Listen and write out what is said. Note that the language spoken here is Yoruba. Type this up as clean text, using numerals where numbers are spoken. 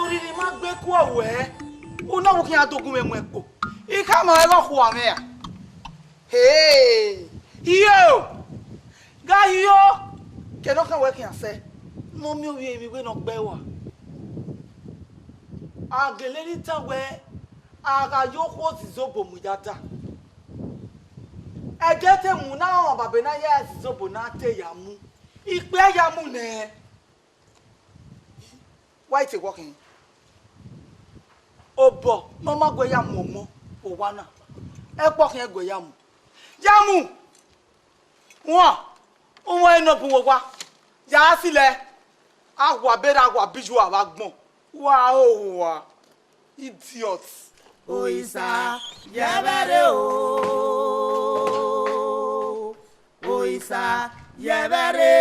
Oriri ma gbe ku owe. Una wo kin adogun memu epo. Ika ma e lo ku ame ya. Hey! Yo! Ga yo! Ke no kan we kin ase. No mi o wi mi we no gbe wa. Ageleri tawe aga yo ko ti zobo mu dada. Ejete mu na won babe na ya ti zobo na te ya mu. Ipe ya mu ne. Why it working? Obo, mama go ya momo, o wana. E pok yen go ya mu. Yamu. Won. O won eno bu wo wa. Ya sile. Agwa bera agwa biju awa gbon. Wa o wa. Idiot. Oisa, yebere o. Oisa, yebere.